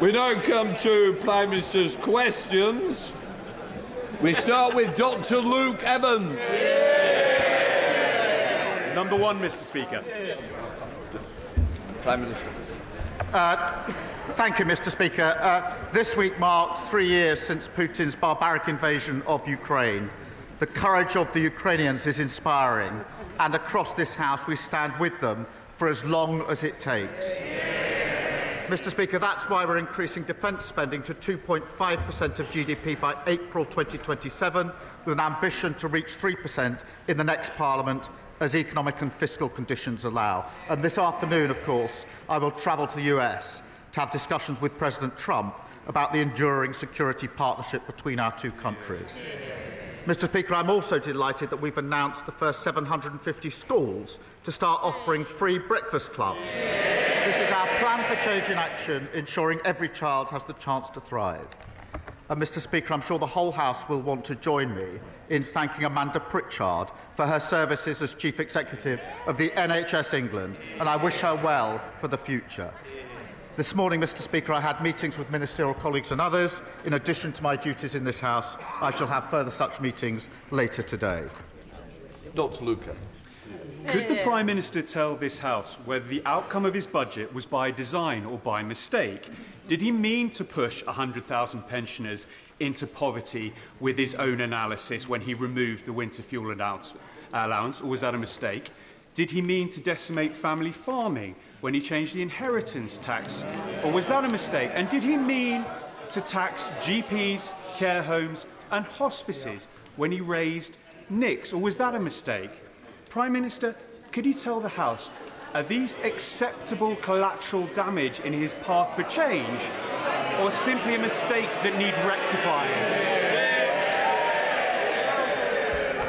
We now come to Prime Minister's questions. We start with Dr. Luke Evans. Number one, Mr. Speaker. Prime Minister. Thank you, Mr. Speaker. This week marked 3 years since Putin's barbaric invasion of Ukraine. The courage of the Ukrainians is inspiring, and across this House we stand with them for as long as it takes. Mr. Speaker, that's why we're increasing defence spending to 2.5% of GDP by April 2027, with an ambition to reach 3% in the next Parliament as economic and fiscal conditions allow. And this afternoon, of course, I will travel to the US to have discussions with President Trump about the enduring security partnership between our two countries. Mr. Speaker, I'm also delighted that we've announced the first 750 schools to start offering free breakfast clubs. This is our plan for change in action, ensuring every child has the chance to thrive. And Mr. Speaker, I'm sure the whole House will want to join me in thanking Amanda Pritchard for her services as Chief Executive of the NHS England, and I wish her well for the future. This morning, Mr. Speaker, I had meetings with ministerial colleagues and others. In addition to my duties in this House, I shall have further such meetings later today. Dr. Luca. Could the Prime Minister tell this House whether the outcome of his budget was by design or by mistake? Did he mean to push 100,000 pensioners into poverty with his own analysis when he removed the winter fuel allowance, or was that a mistake? Did he mean to decimate family farming when he changed the inheritance tax, or was that a mistake? And did he mean to tax GPs, care homes and hospices when he raised NICs, or was that a mistake? Prime Minister, could he tell the House, are these acceptable collateral damage in his path for change, or simply a mistake that need rectifying?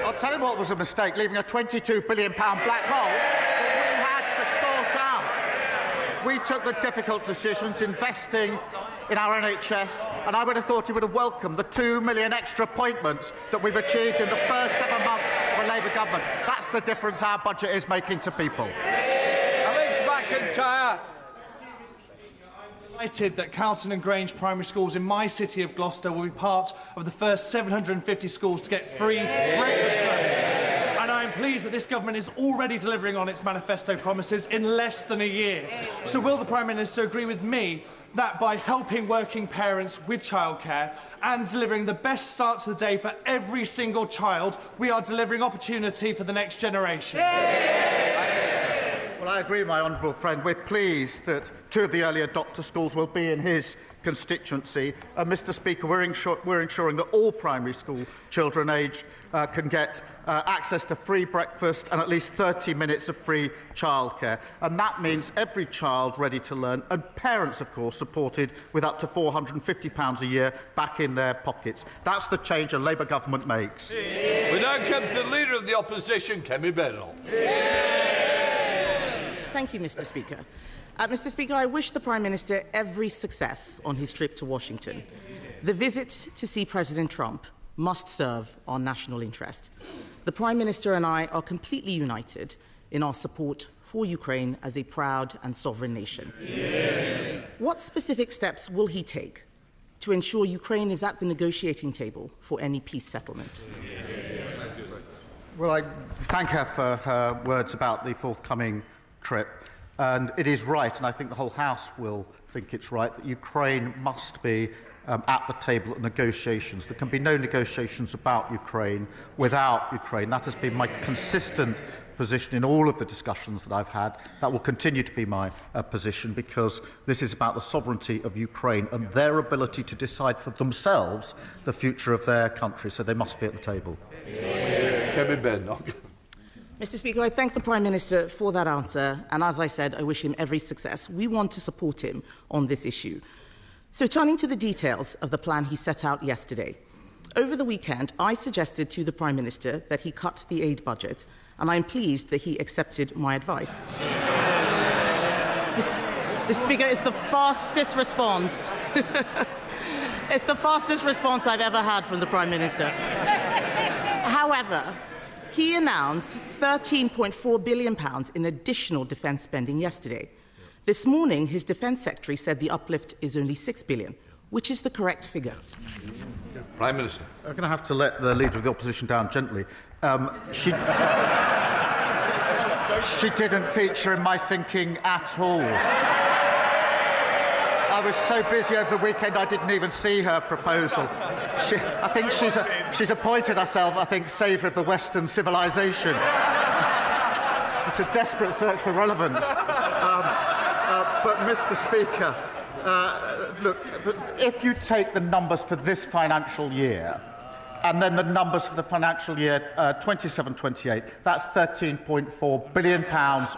I'll tell you what was a mistake, leaving a £22 billion black hole that we had to sort out. We took the difficult decisions, investing in our NHS, and I would have thought he would have welcomed the 2 million extra appointments that we've achieved in the first 7 months of a Labour government. That's the difference our budget is making to people. McIntyre. Delighted that Carlton and Grange primary schools in my city of Gloucester will be part of the first 750 schools to get free breakfast clubs. And I am pleased that this government is already delivering on its manifesto promises in less than a year. So will the Prime Minister agree with me that by helping working parents with childcare and delivering the best start to the day for every single child, we are delivering opportunity for the next generation? Well, I agree with my honourable friend. We're pleased that 2 of the early adopter schools will be in his constituency. And, Mr. Speaker, we're ensuring that all primary school children aged can get access to free breakfast and at least 30 minutes of free childcare. And that means every child ready to learn, and parents, of course, supported with up to £450 a year back in their pockets. That's the change a Labour government makes. We now come to the Leader of the Opposition, Kemi Badenoch. Thank you, Mr. Speaker. Mr. Speaker, I wish the Prime Minister every success on his trip to Washington. The visit to see President Trump must serve our national interest. The Prime Minister and I are completely united in our support for Ukraine as a proud and sovereign nation. What specific steps will he take to ensure Ukraine is at the negotiating table for any peace settlement? Well, I thank her for her words about the forthcoming trip, and it is right, and I think the whole House will think it's right, that Ukraine must be at the table at negotiations. There can be no negotiations about Ukraine without Ukraine. That has been my consistent position in all of the discussions that I've had. That will continue to be my position, because this is about the sovereignty of Ukraine and their ability to decide for themselves the future of their country, so they must be at the table. Mr. Speaker, I thank the Prime Minister for that answer, and as I said, I wish him every success. We want to support him on this issue. So turning to the details of the plan he set out yesterday. Over the weekend, I suggested to the Prime Minister that he cut the aid budget, and I'm pleased that he accepted my advice. Mr. Speaker, it's the fastest response. It's the fastest response I've ever had from the Prime Minister. However, he announced £13.4 billion in additional defence spending yesterday. This morning, his Defence Secretary said the uplift is only $6 billion, which is the correct figure. Prime Minister. I'm going to have to let the Leader of the Opposition down gently. She didn't feature in my thinking at all. I was so busy over the weekend I didn't even see her proposal. I think she's appointed herself, saviour of the Western civilization. It's a desperate search for relevance. But, Mr. Speaker, look, if you take the numbers for this financial year and then the numbers for the financial year 27-28, that's £13.4 billion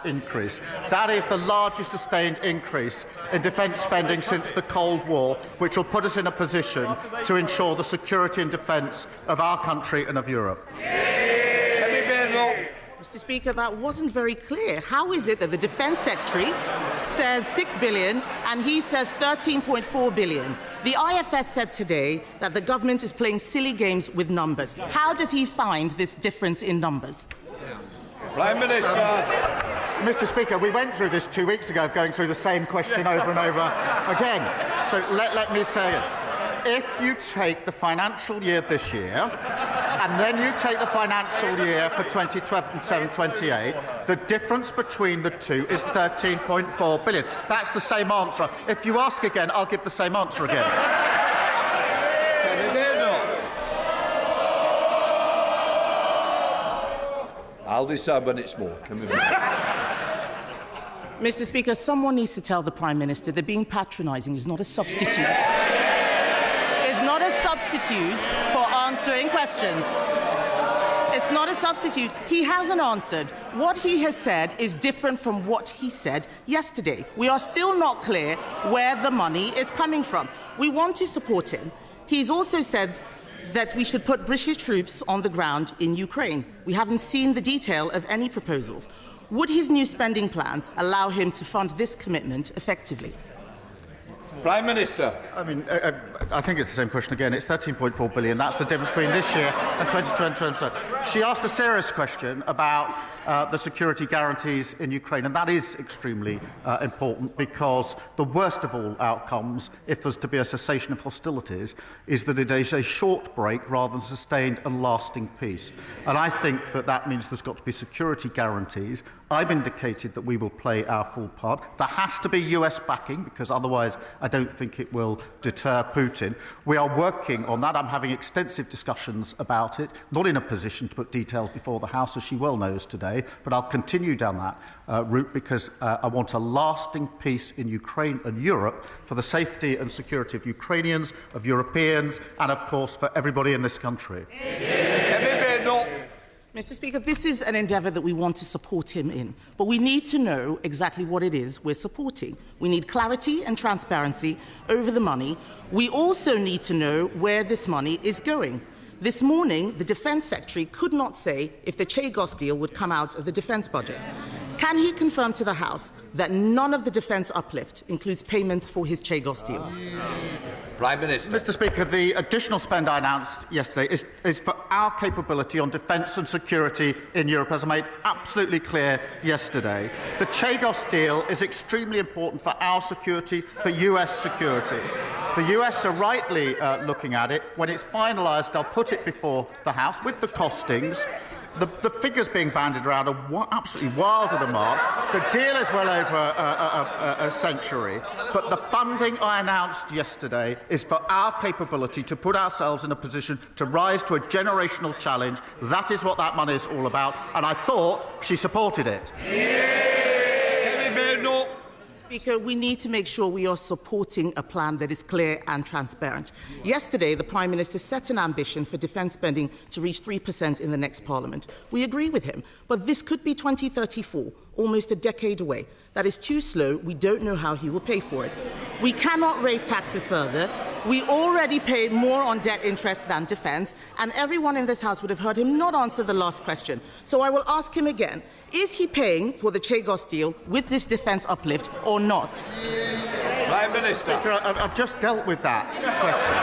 increase. That is the largest sustained increase in defence spending since the Cold War, which will put us in a position to ensure the security and defence of our country and of Europe. Mr. Speaker, that wasn't very clear. How is it that the Defence Secretary says $6 billion and he says $13.4 billion? The IFS said today that the government is playing silly games with numbers. How does he find this difference in numbers? Prime Minister. Mr. Speaker, we went through this 2 weeks ago, going through the same question over and over again. So let me say it. If you take the financial year this year, and then you take the financial year for 2027-28, the difference between the two is £13.4 billion. That's the same answer. If you ask again, I'll give the same answer again. I'll decide when it's more. Mr. Speaker, someone needs to tell the Prime Minister that being patronising is not a substitute. Not a substitute for answering questions. It's not a substitute. He hasn't answered. What he has said is different from what he said yesterday. We are still not clear where the money is coming from. We want to support him. He's also said that we should put British troops on the ground in Ukraine. We haven't seen the detail of any proposals. Would his new spending plans allow him to fund this commitment effectively? Prime Minister. I mean, I think it's the same question again. It's £13.4 billion. That's the difference between this year and 2020. She asked a serious question about the security guarantees in Ukraine, and that is extremely important, because the worst of all outcomes, if there's to be a cessation of hostilities, is that it is a short break rather than sustained and lasting peace. And I think that that means there's got to be security guarantees. I've indicated that we will play our full part. There has to be US backing, because otherwise I don't think it will deter Putin. We are working on that. I'm having extensive discussions about it, not in a position to put details before the House, as she well knows today, but I'll continue down that route, because I want a lasting peace in Ukraine and Europe for the safety and security of Ukrainians, of Europeans, and, of course, for everybody in this country. Mr. Speaker, this is an endeavour that we want to support him in, but we need to know exactly what it is we're supporting. We need clarity and transparency over the money. We also need to know where this money is going. This morning, the Defence Secretary could not say if the Chagos deal would come out of the defence budget. Can he confirm to the House that none of the defence uplift includes payments for his Chagos deal? Prime Minister. Mr. Speaker, the additional spend I announced yesterday is for our capability on defence and security in Europe, as I made absolutely clear yesterday. The Chagos deal is extremely important for our security, for US security. The US are rightly looking at it. When it's finalised, I'll put it before the House with the costings. The figures being bandied around are absolutely wild of the mark. The deal is well over a century. But the funding I announced yesterday is for our capability to put ourselves in a position to rise to a generational challenge. That is what that money is all about. And I thought she supported it. Speaker, we need to make sure we are supporting a plan that is clear and transparent. Yesterday, the Prime Minister set an ambition for defence spending to reach 3% in the next Parliament. We agree with him, but this could be 2034, almost a decade away. That is too slow. We don't know how he will pay for it. We cannot raise taxes further. We already pay more on debt interest than defence, and everyone in this House would have heard him not answer the last question. So I will ask him again. Is he paying for the Chagos deal with this defence uplift or not? Prime Minister. Speaker, I've just dealt with that question.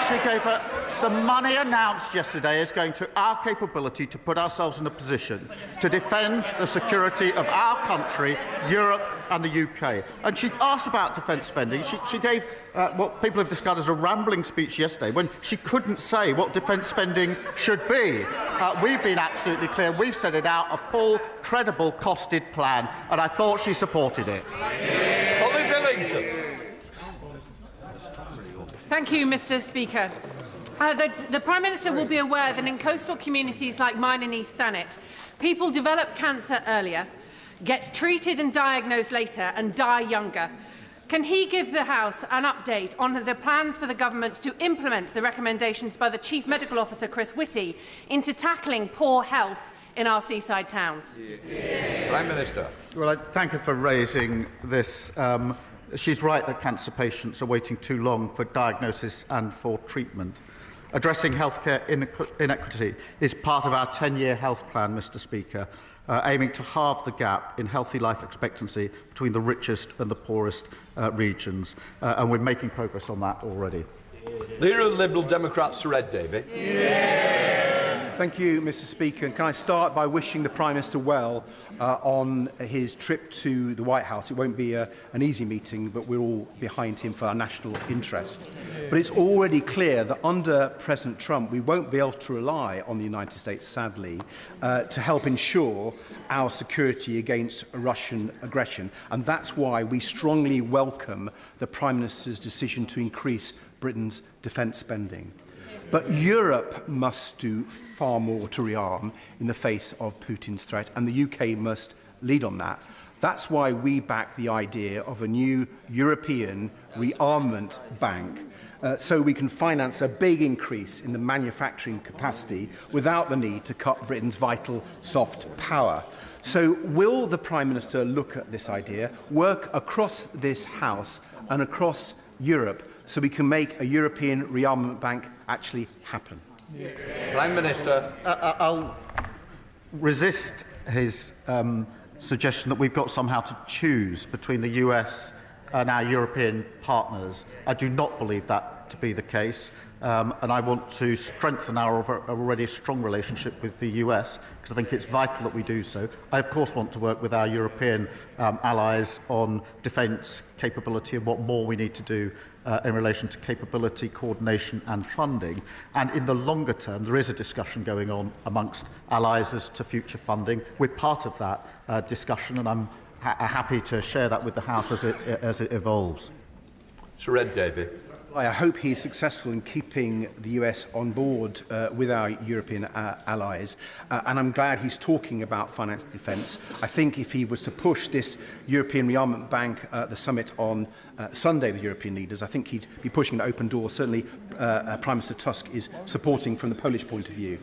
She gave her... The money announced yesterday is going to our capability to put ourselves in a position to defend the security of our country, Europe and the UK. And she asked about defence spending. She gave what people have described as a rambling speech yesterday when she couldn't say what defence spending should be. We've been absolutely clear. We've set it out, a full, credible, costed plan, and I thought she supported it. Holly Billington. Thank you, Mr. Speaker. The Prime Minister will be aware that in coastal communities like mine in East Thanet, people develop cancer earlier, get treated and diagnosed later, and die younger. Can he give the House an update on the plans for the Government to implement the recommendations by the Chief Medical Officer, Chris Whitty, into tackling poor health in our seaside towns? Prime Minister. Well, I thank her for raising this. She's right that cancer patients are waiting too long for diagnosis and for treatment. Addressing healthcare inequity is part of our 10-year health plan, Mr. Speaker, aiming to halve the gap in healthy life expectancy between the richest and the poorest regions. And we're making progress on that already. Leader of the Liberal Democrats, Sir Ed Davey. Thank you, Mr. Speaker. And can I start by wishing the Prime Minister well on his trip to the White House? It won't be an easy meeting, but we're all behind him for our national interest. But it's already clear that under President Trump, we won't be able to rely on the United States, sadly, to help ensure our security against Russian aggression. And that's why we strongly welcome the Prime Minister's decision to increase Britain's defence spending. But Europe must do far more to rearm in the face of Putin's threat, and the UK must lead on that. That's why we back the idea of a new European rearmament bank, so we can finance a big increase in the manufacturing capacity without the need to cut Britain's vital soft power. So will the Prime Minister look at this idea, work across this House and across Europe, so we can make a European rearmament bank actually happen? Prime Minister. I'll resist his suggestion that we've got somehow to choose between the US and our European partners. I do not believe that to be the case, and I want to strengthen our already strong relationship with the US, because I think it's vital that we do so. I, of course, want to work with our European allies on defence capability and what more we need to do in relation to capability, coordination and funding. And in the longer term, there is a discussion going on amongst allies as to future funding. We're part of that discussion, and I'm happy to share that with the House as it evolves. Sir Ed Davey. I hope he's successful in keeping the US on board with our European allies, and I'm glad he's talking about finance defence. I think if he was to push this European rearmament bank at the summit on Sunday, the European leaders, I think he'd be pushing an open door. Certainly, Prime Minister Tusk is supporting from the Polish point of view.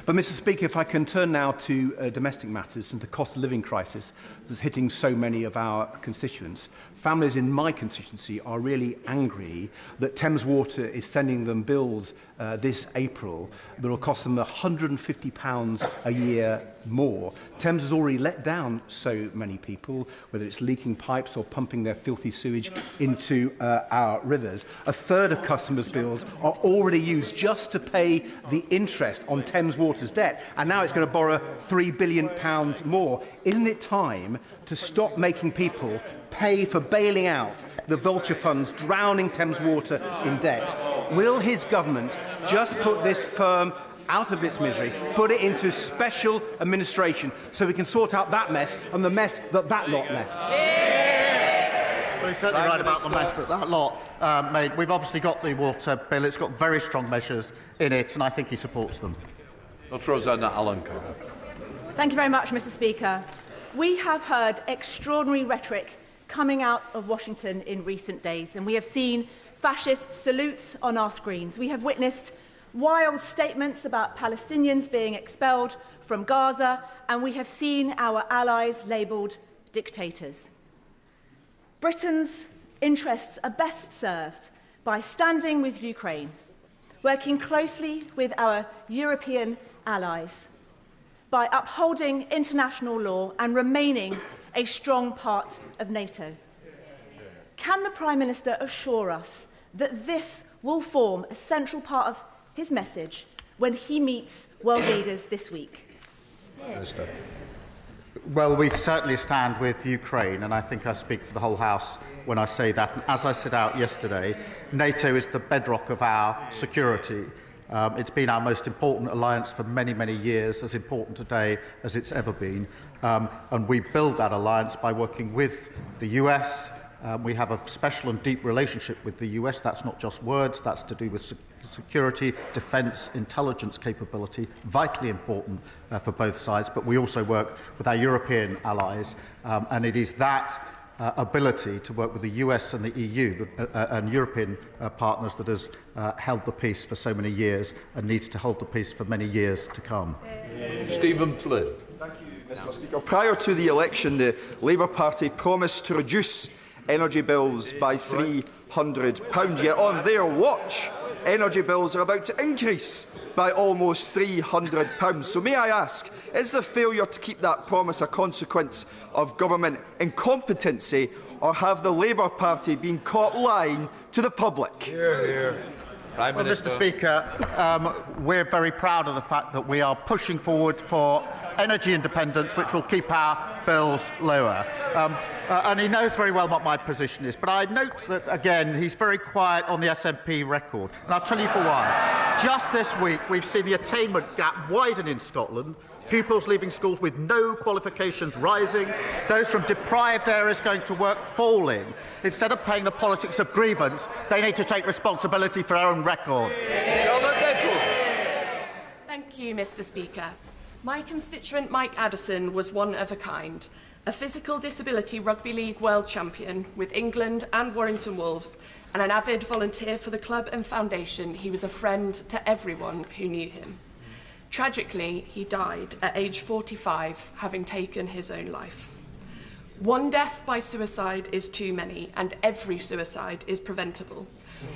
But, Mr. Speaker, if I can turn now to domestic matters and the cost of living crisis that's hitting so many of our constituents. Families in my constituency are really angry that Thames Water is sending them bills this April that will cost them £150 a year more. Thames has already let down so many people, whether it's leaking pipes or pumping their filthy sewage into our rivers. A third of customers' bills are already used just to pay the interest on Thames Water's debt, and now it's going to borrow £3 billion more. Isn't it time to stop making people pay for bailing out the vulture funds drowning Thames Water in debt? Will his government just put this firm out of its misery, put it into special administration so we can sort out that mess and the mess that lot left? Well, he's certainly right about the mess that lot made. We've obviously got the water bill. It's got very strong measures in it, and I think he supports them. Dr. Rosanna Allenco. Thank you very much, Mr. Speaker. We have heard extraordinary rhetoric coming out of Washington in recent days, and we have seen fascist salutes on our screens. We have witnessed wild statements about Palestinians being expelled from Gaza, and we have seen our allies labelled dictators. Britain's interests are best served by standing with Ukraine, working closely with our European allies, by upholding international law and remaining a strong part of NATO. Can the Prime Minister assure us that this will form a central part of his message when he meets world leaders this week? Minister. Well, we certainly stand with Ukraine, and I think I speak for the whole House when I say that. And as I set out yesterday, NATO is the bedrock of our security. It's been our most important alliance for many, many years, as important today as it's ever been. And we build that alliance by working with the US. We have a special and deep relationship with the US. That's not just words, that's to do with security, defence, intelligence capability, vitally important for both sides. But we also work with our European allies, and it is that ability to work with the US and the EU and European partners that has held the peace for so many years and needs to hold the peace for many years to come. Stephen Flynn. Thank you, Mr. Speaker. Prior to the election, the Labour Party promised to reduce energy bills by £300, yet on their watch, energy bills are about to increase by almost £300. So may I ask, is the failure to keep that promise a consequence of government incompetency, or have the Labour Party been caught lying to the public? Prime Minister. Mr. Speaker, we're very proud of the fact that we are pushing forward for energy independence, which will keep our bills lower. And he knows very well what my position is. But I note that, again, he's very quiet on the SNP record. And I'll tell you for why. Just this week, we've seen the attainment gap widen in Scotland, pupils leaving schools with no qualifications rising, those from deprived areas going to work falling. Instead of playing the politics of grievance, they need to take responsibility for their own record. Thank you, Mr. Speaker. My constituent Mike Addison was one of a kind, a physical disability rugby league world champion with England and Warrington Wolves, and an avid volunteer for the club and foundation. He was a friend to everyone who knew him. Tragically, he died at age 45, having taken his own life. One death by suicide is too many, and every suicide is preventable.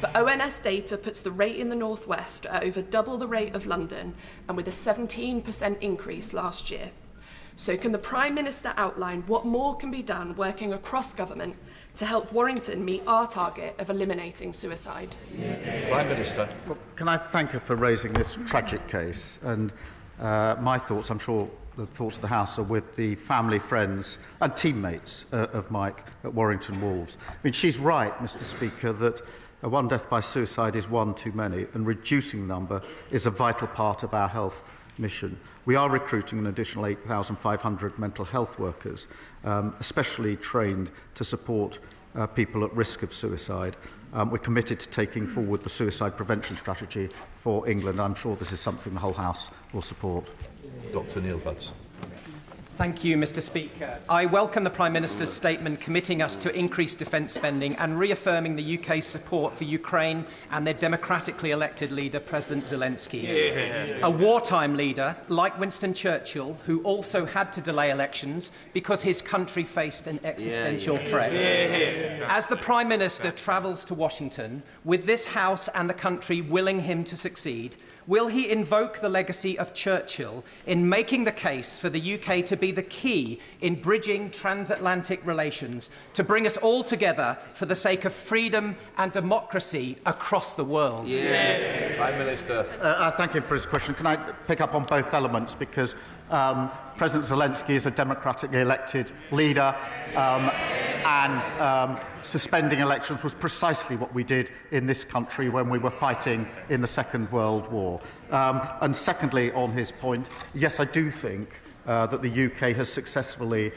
But ONS data puts the rate in the North West at over double the rate of London, and with a 17% increase last year. So can the Prime Minister outline what more can be done working across government to help Warrington meet our target of eliminating suicide? Prime Minister. Well, can I thank her for raising this tragic case? And my thoughts, I'm sure the thoughts of the House, are with the family, friends and teammates of Mike at Warrington Wolves. I mean, she's right, Mr. Speaker, that one death by suicide is one too many, and reducing the number is a vital part of our health mission. We are recruiting an additional 8,500 mental health workers, especially trained to support people at risk of suicide. We're committed to taking forward the suicide prevention strategy for England. I'm sure this is something the whole House will support. Dr Neil Butts. Thank you, Mr. Speaker. I welcome the Prime Minister's statement committing us to increased defence spending and reaffirming the UK's support for Ukraine and their democratically elected leader, President Zelensky. A wartime leader, like Winston Churchill, who also had to delay elections because his country faced an existential threat. As the Prime Minister travels to Washington, with this House and the country willing him to succeed, will he invoke the legacy of Churchill in making the case for the UK to be the key in bridging transatlantic relations, to bring us all together for the sake of freedom and democracy across the world? Prime Minister. I thank him for his question. Can I pick up on both elements? Because President Zelensky is a democratically elected leader, and suspending elections was precisely what we did in this country when we were fighting in the Second World War. And secondly, on his point, yes, I do think that the UK has successfully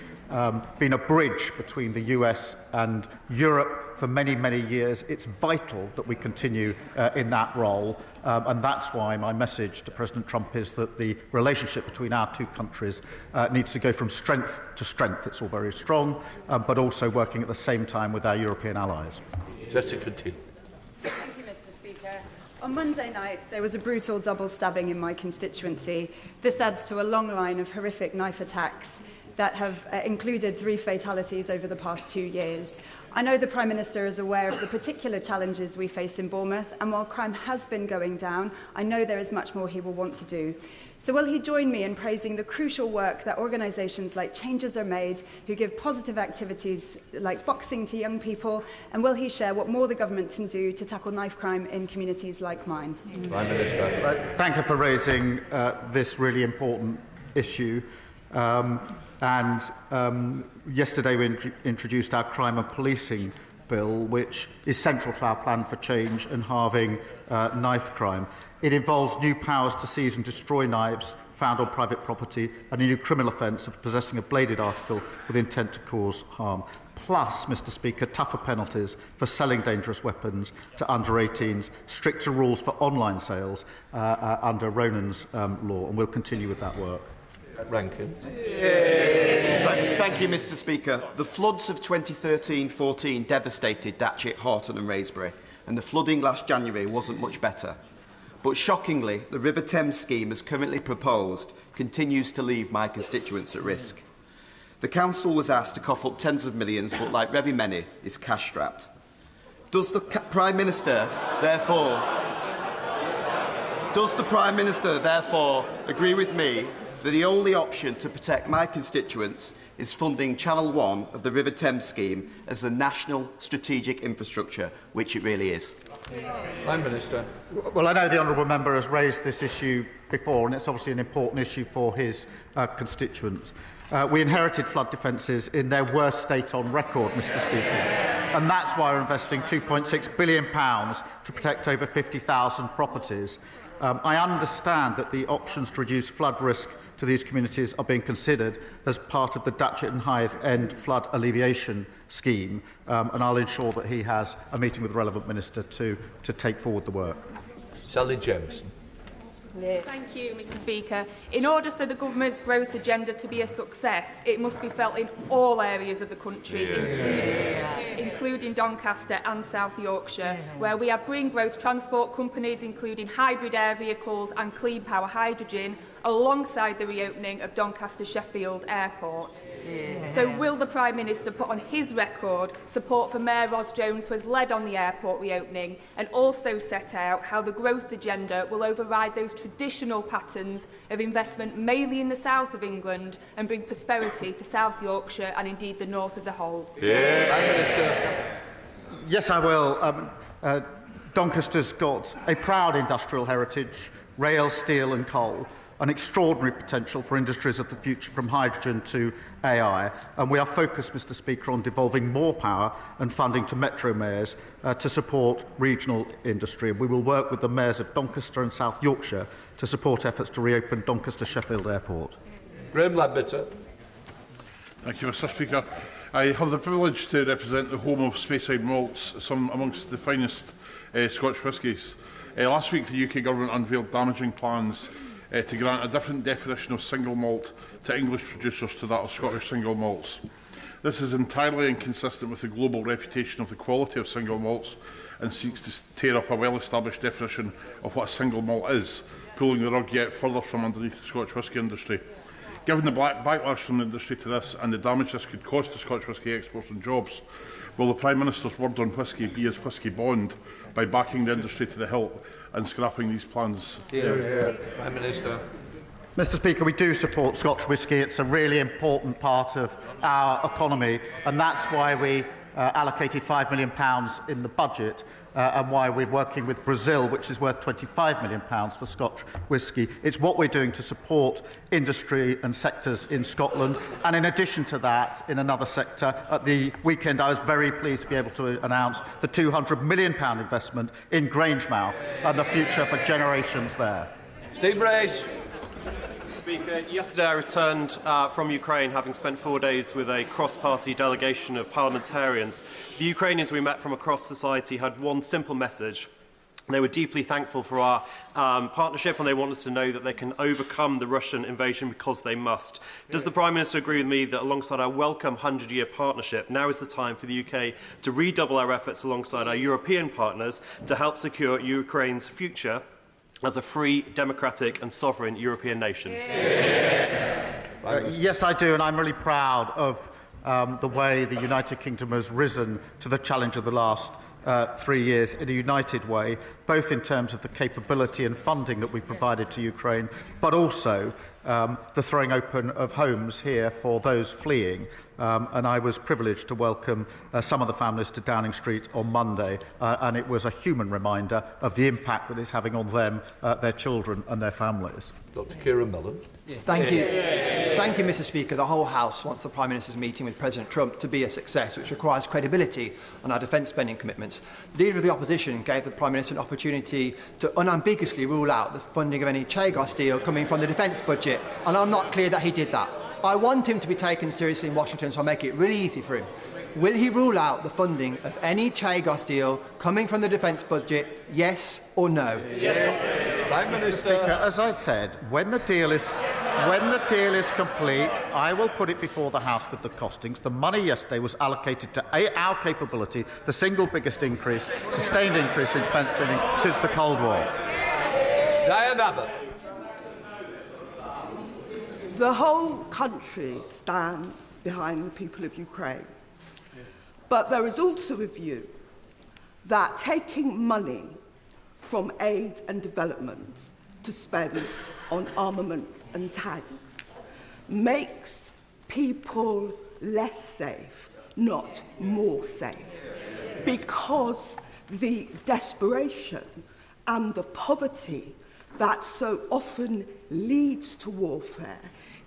been a bridge between the US and Europe for many, many years. It's vital that we continue in that role, and that's why my message to President Trump is that the relationship between our two countries needs to go from strength to strength. It's all very strong, but also working at the same time with our European allies. Jessica T. Thank you, Mr. Speaker. On Monday night, there was a brutal double stabbing in my constituency. This adds to a long line of horrific knife attacks that have included 3 fatalities over the past 2 years. I know the Prime Minister is aware of the particular challenges we face in Bournemouth, and while crime has been going down, I know there is much more he will want to do. So will he join me in praising the crucial work that organisations like Changes Are Made, who give positive activities like boxing to young people, and will he share what more the government can do to tackle knife crime in communities like mine? Prime Minister. Thank you for raising this really important issue. And yesterday we introduced our crime and policing bill, which is central to our plan for change and halving knife crime. It involves new powers to seize and destroy knives found on private property and a new criminal offence of possessing a bladed article with intent to cause harm. Plus, Mr Speaker, tougher penalties for selling dangerous weapons to under-18s, stricter rules for online sales under Ronan's law, and we'll continue with that work. Rankin. Thank you, Mr Speaker. The floods of 2013-14 devastated Datchet, Horton and Wraysbury, and the flooding last January wasn't much better. But shockingly, the River Thames scheme as currently proposed continues to leave my constituents at risk. The Council was asked to cough up tens of millions, but like very many, is cash-strapped. Does the Prime Minister, therefore, agree with me that the only option to protect my constituents is funding Channel 1 of the River Thames scheme as a national strategic infrastructure, which it really is? Prime Minister. Well, I know the honourable member has raised this issue before, and it's obviously an important issue for his constituents. We inherited flood defences in their worst state on record, Mr Speaker, and that's why we're investing £2.6 billion to protect over 50,000 properties. I understand that the options to reduce flood risk to these communities are being considered as part of the Datchet and Hythe End Flood Alleviation Scheme, and I'll ensure that he has a meeting with the relevant minister to take forward the work. Sally Jameson. Thank you, Mr Speaker. In order for the government's growth agenda to be a success, it must be felt in all areas of the country, including Doncaster and South Yorkshire, where we have green growth transport companies, including hybrid air vehicles and clean power hydrogen, alongside the reopening of Doncaster Sheffield Airport. So will the Prime Minister put on his record support for Mayor Ros Jones, who has led on the airport reopening, and also set out how the growth agenda will override those traditional patterns of investment mainly in the south of England and bring prosperity to South Yorkshire and indeed the north as a whole? Yes, I will. Doncaster's got a proud industrial heritage, rail, steel and coal, an extraordinary potential for industries of the future, from hydrogen to AI, and we are focused, Mr Speaker, on devolving more power and funding to metro mayors to support regional industry. We will work with the mayors of Doncaster and South Yorkshire to support efforts to reopen Doncaster Sheffield Airport. Graham Ledbetter. Thank you, Mr Speaker. I have the privilege to represent the home of Speyside malts, some amongst the finest Scotch whiskies. Last week, the UK Government unveiled damaging plans to grant a different definition of single malt to English producers to that of Scottish single malts. This is entirely inconsistent with the global reputation of the quality of single malts and seeks to tear up a well-established definition of what a single malt is, pulling the rug yet further from underneath the Scotch whisky industry. Given the backlash from the industry to this and the damage this could cause to Scotch whisky exports and jobs, will the Prime Minister's word on whisky be his whisky bond by backing the industry to the hilt and scrapping these plans? Prime Minister. Mr Speaker, we do support Scotch whisky. It's a really important part of our economy, and that's why we allocated £5 million in the budget and why we're working with Brazil, which is worth £25 million for Scotch whisky. It's what we're doing to support industry and sectors in Scotland. And in addition to that, in another sector, at the weekend I was very pleased to be able to announce the £200 million investment in Grangemouth and the future for generations there. Steve Brace. Speaker, yesterday I returned from Ukraine, having spent 4 days with a cross-party delegation of parliamentarians. The Ukrainians we met from across society had one simple message. They were deeply thankful for our partnership, and they want us to know that they can overcome the Russian invasion because they must. Does the Prime Minister agree with me that alongside our welcome 100-year partnership, now is the time for the UK to redouble our efforts alongside our European partners to help secure Ukraine's future as a free, democratic and sovereign European nation? Yes, I do, and I'm really proud of the way the United Kingdom has risen to the challenge of the last 3 years in a united way, both in terms of the capability and funding that we provided to Ukraine, but also the throwing open of homes here for those fleeing. And I was privileged to welcome some of the families to Downing Street on Monday, and it was a human reminder of the impact that it's having on them, their children and their families. Dr. Keir. Thank you. Thank you, Mr. Speaker. The whole House wants the Prime Minister's meeting with President Trump to be a success, which requires credibility on our defence spending commitments. The Leader of the Opposition gave the Prime Minister an opportunity to unambiguously rule out the funding of any Chagos deal coming from the defence budget, and I'm not clear that he did that. I want him to be taken seriously in Washington, so I'll make it really easy for him. Will he rule out the funding of any Chagos deal coming from the defence budget, yes or no? Yes. Prime Minister. Speaker, as I said, when the deal is complete, I will put it before the House with the costings. The money yesterday was allocated to our capability, the single biggest increase, sustained increase in defence spending since the Cold War. Diane Abbott. The whole country stands behind the people of Ukraine. But there is also a view that taking money from aid and development to spend on armaments and tanks makes people less safe, not more safe, because the desperation and the poverty that so often leads to warfare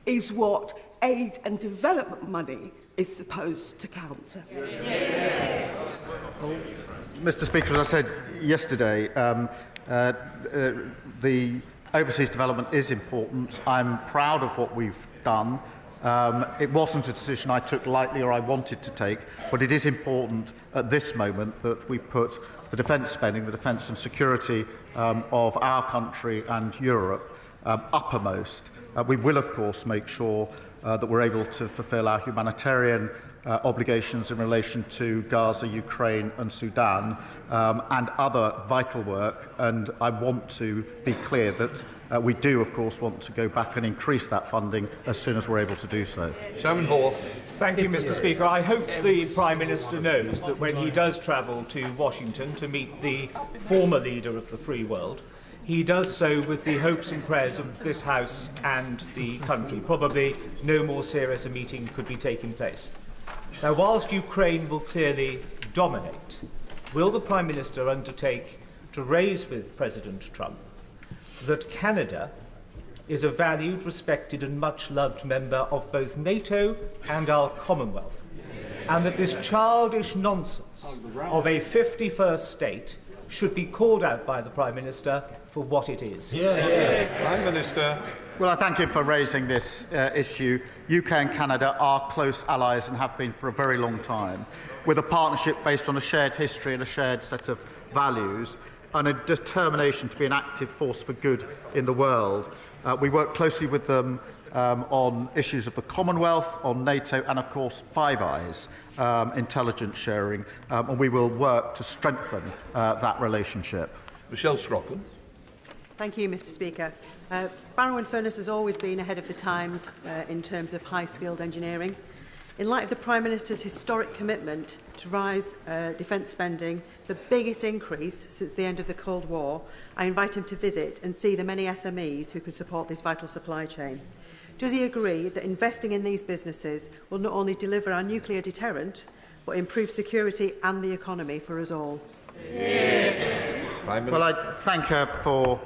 is what aid and development money is supposed to counter. Well, Mr. Speaker, as I said yesterday, the overseas development is important. I'm proud of what we've done. It wasn't a decision I took lightly or I wanted to take, but it is important at this moment that we put the defence spending, the defence and security of our country and Europe uppermost. We will, of course, make sure that we're able to fulfil our humanitarian obligations in relation to Gaza, Ukraine and Sudan and other vital work. And I want to be clear that we do, of course, want to go back and increase that funding as soon as we're able to do so. Simon Hall. Thank you, Mr. Speaker. I hope the Prime Minister knows that when he does travel to Washington to meet the former leader of the free world, he does so with the hopes and prayers of this House and the country. Probably no more serious a meeting could be taking place. Now, whilst Ukraine will clearly dominate, will the Prime Minister undertake to raise with President Trump that Canada is a valued, respected and much-loved member of both NATO and our Commonwealth, and that this childish nonsense of a 51st state should be called out by the Prime Minister for what it is? Prime Minister. Well, I thank him for raising this issue. UK and Canada are close allies and have been for a very long time, with a partnership based on a shared history and a shared set of values and a determination to be an active force for good in the world. We work closely with them on issues of the Commonwealth, on NATO and, of course, Five Eyes, intelligence sharing, and we will work to strengthen that relationship. Michelle Scrocklin. Thank you, Mr. Speaker. Barrow-in-Furness has always been ahead of the times in terms of high-skilled engineering. In light of the Prime Minister's historic commitment to rise defence spending, the biggest increase since the end of the Cold War, I invite him to visit and see the many SMEs who could support this vital supply chain. Does he agree that investing in these businesses will not only deliver our nuclear deterrent, but improve security and the economy for us all? Well, I thank her for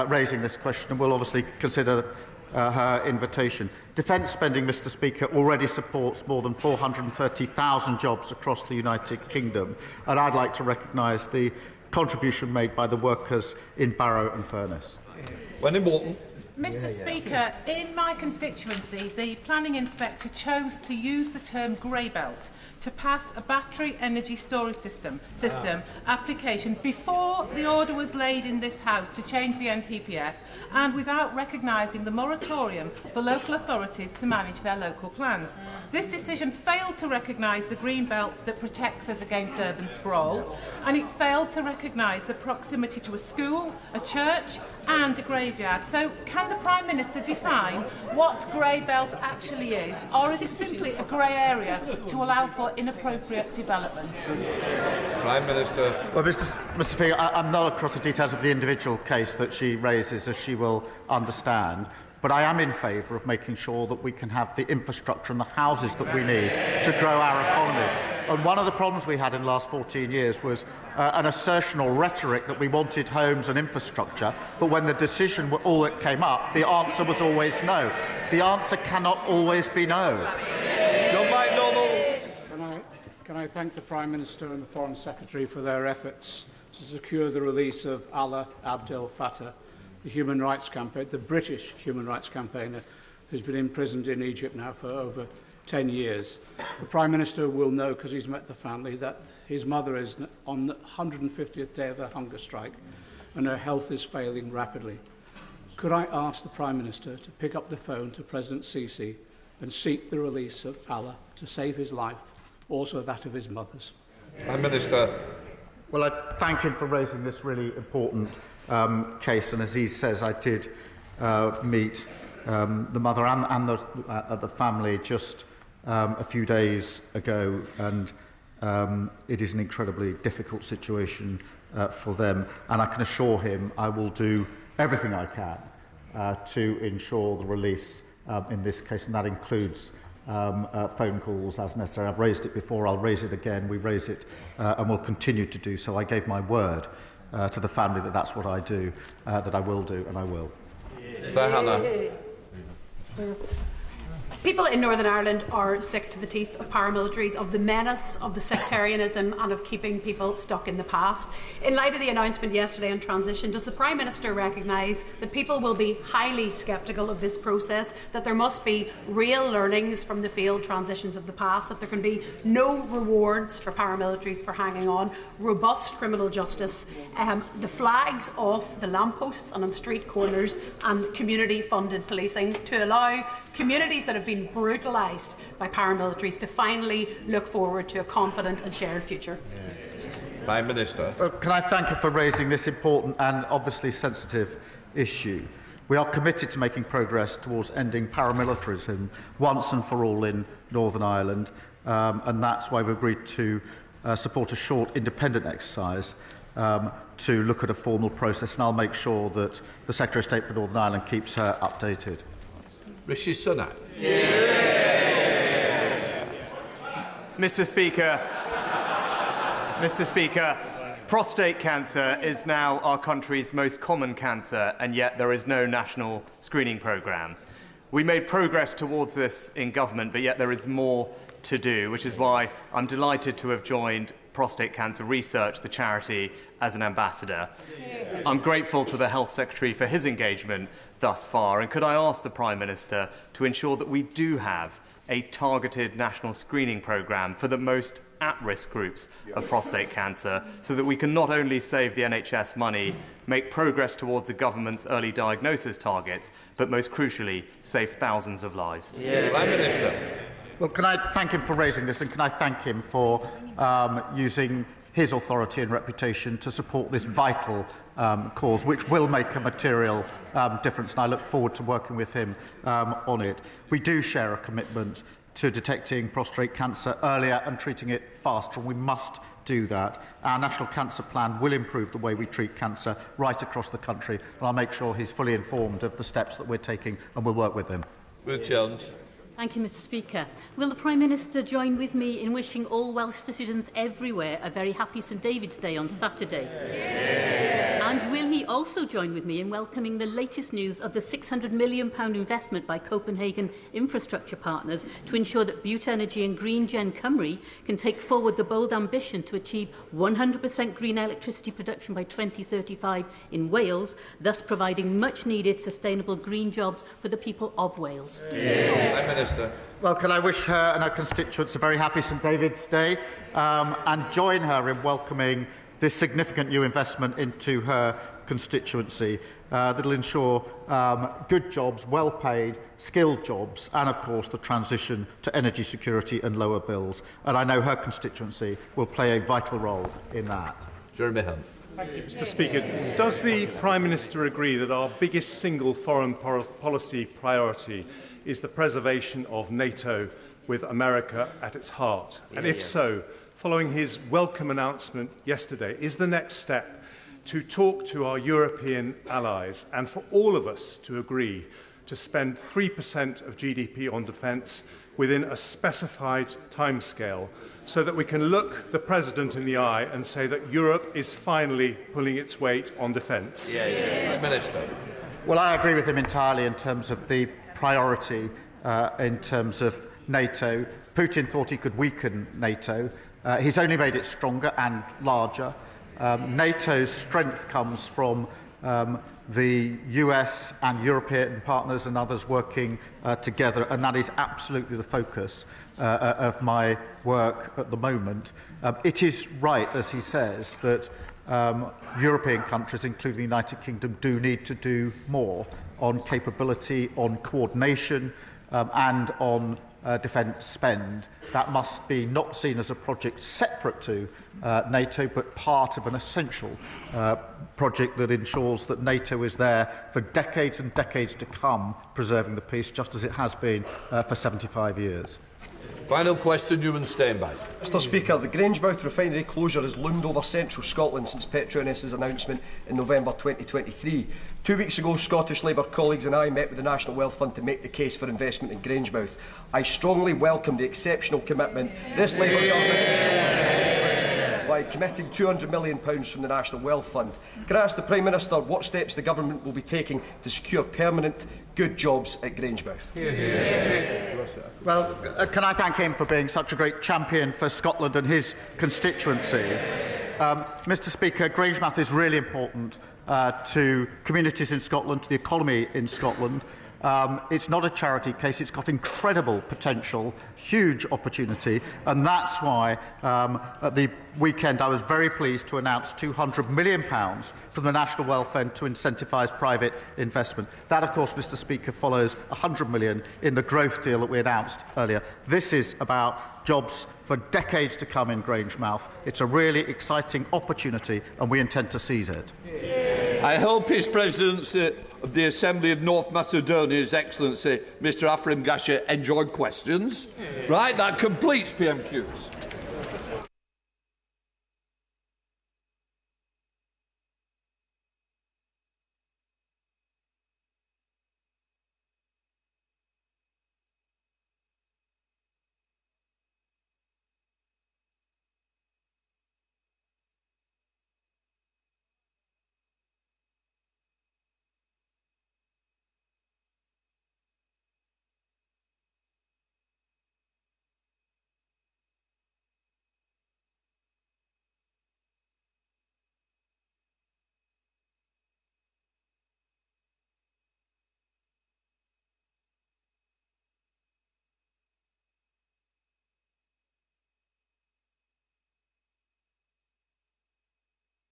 raising this question and will obviously consider her invitation. Defence spending, Mr. Speaker, already supports more than 430,000 jobs across the United Kingdom, and I'd like to recognise the contribution made by the workers in Barrow-in-Furness. Wendy Morton. Mr. Speaker, in my constituency, the planning inspector chose to use the term grey belt to pass a battery energy storage system application before the order was laid in this House to change the NPPF, and without recognising the moratorium for local authorities to manage their local plans. This decision failed to recognise the green belt that protects us against urban sprawl, and it failed to recognise the proximity to a school, a church and a graveyard. So can the Prime Minister define what grey belt actually is, or is it simply a grey area to allow for inappropriate development? Prime Minister. Well, Mr. Speaker, I'm not across the details of the individual case that she raises, as she will understand. But I am in favour of making sure that we can have the infrastructure and the houses that we need to grow our economy. And one of the problems we had in the last 14 years was an assertional rhetoric that we wanted homes and infrastructure, but when the decision all that came up, the answer was always no. The answer cannot always be no. Can I thank the Prime Minister and the Foreign Secretary for their efforts to secure the release of Allah Abdel Fattah, the human rights campaigner, the British human rights campaigner, who's been imprisoned in Egypt now for over 10 years. The Prime Minister will know, because he's met the family, that his mother is on the 150th day of her hunger strike and her health is failing rapidly. Could I ask the Prime Minister to pick up the phone to President Sisi and seek the release of Allah to save his life, also that of his mother's? Prime Minister. Well, I thank him for raising this really important case, and as he says, I did meet the mother and the family just a few days ago, and it is an incredibly difficult situation for them, and I can assure him I will do everything I can to ensure the release in this case, and that includes phone calls as necessary. I've raised it before, I'll raise it again, we raise it and will continue to do so. I gave my word to the family that that's what I do, that I will do, and I will. People in Northern Ireland are sick to the teeth of paramilitaries, of the menace, of the sectarianism and of keeping people stuck in the past. In light of the announcement yesterday on transition, does the Prime Minister recognise that people will be highly sceptical of this process, that there must be real learnings from the failed transitions of the past, that there can be no rewards for paramilitaries for hanging on, robust criminal justice, the flags off the lampposts and on street corners, and community-funded policing to allow communities that have been brutalised by paramilitaries to finally look forward to a confident and shared future? Prime Minister. Well, can I thank you for raising this important and obviously sensitive issue? We are committed to making progress towards ending paramilitarism once and for all in Northern Ireland, and that's why we've agreed to support a short independent exercise to look at a formal process, and I'll make sure that the Secretary of State for Northern Ireland keeps her updated. Rishi Sunak. Mr. Speaker, prostate cancer is now our country's most common cancer, and yet there is no national screening programme. We made progress towards this in government, but yet there is more to do, which is why I'm delighted to have joined Prostate Cancer Research, the charity, as an ambassador. I'm grateful to the Health Secretary for his engagement thus far, and could I ask the Prime Minister to ensure that we do have a targeted national screening programme for the most at-risk groups of prostate cancer, so that we can not only save the NHS money, make progress towards the government's early diagnosis targets, but most crucially, save thousands of lives? Prime Minister. Well, can I thank him for raising this, and can I thank him for using his authority and reputation to support this vital cause, which will make a material difference, and I look forward to working with him on it. We do share a commitment to detecting prostate cancer earlier and treating it faster, and we must do that. Our National Cancer Plan will improve the way we treat cancer right across the country, and I'll make sure he's fully informed of the steps that we're taking, and we'll work with him. Ruth Jones. Thank you, Mr. Speaker. Will the Prime Minister join with me in wishing all Welsh citizens everywhere a very happy St David's Day on Saturday? And will he also join with me in welcoming the latest news of the £600 million investment by Copenhagen infrastructure partners to ensure that Bute Energy and Green Gen Cymru can take forward the bold ambition to achieve 100% green electricity production by 2035 in Wales, thus providing much-needed sustainable green jobs for the people of Wales? Prime Minister. Well, can I wish her and her constituents a very happy St David's Day and join her in welcoming this significant new investment into her constituency that will ensure good jobs, well-paid, skilled jobs, and, of course, the transition to energy security and lower bills. And I know her constituency will play a vital role in that. Jeremy Hunt. Thank you, Mr. Speaker. Does the Prime Minister agree that our biggest single foreign policy priority is the preservation of NATO with America at its heart? And if so, following his welcome announcement yesterday, is the next step to talk to our European allies and for all of us to agree to spend 3% of GDP on defence within a specified timescale, so that we can look the President in the eye and say that Europe is finally pulling its weight on defence? Minister. Well, I agree with him entirely in terms of the priority in terms of NATO. Putin thought he could weaken NATO. He's only made it stronger and larger. NATO's strength comes from the US and European partners and others working together, and that is absolutely the focus of my work at the moment. It is right, as he says, that European countries, including the United Kingdom, do need to do more on capability, on coordination, and on defence spend. That must be not seen as a project separate to NATO, but part of an essential project that ensures that NATO is there for decades and decades to come, preserving the peace, just as it has been for 75 years. Final question, Newman Steinbeck. Mr Speaker, the Grangemouth refinery closure has loomed over central Scotland since Petronas's announcement in November 2023. 2 weeks ago, Scottish Labour colleagues and I met with the National Wealth Fund to make the case for investment in Grangemouth. I strongly welcome the exceptional commitment this Labour government has shown in Grangemouth by committing £200 million from the National Wealth Fund. Can I ask the Prime Minister what steps the government will be taking to secure permanent, good jobs at Grangemouth? Well, can I thank him for being such a great champion for Scotland and his constituency? Mr Speaker, Grangemouth is really important to communities in Scotland, to the economy in Scotland. It's not a charity case. It's got incredible potential, huge opportunity, and that's why at the weekend I was very pleased to announce £200 million from the National Wealth Fund to incentivise private investment. That, of course, Mr Speaker, follows £100 million in the growth deal that we announced earlier. This is about jobs for decades to come in Grangemouth. It's a really exciting opportunity, and we intend to seize it. I hope His Presidency of the Assembly of North Macedonia, His Excellency Mr Afrim Gasha, enjoyed questions. Right, that completes PMQs.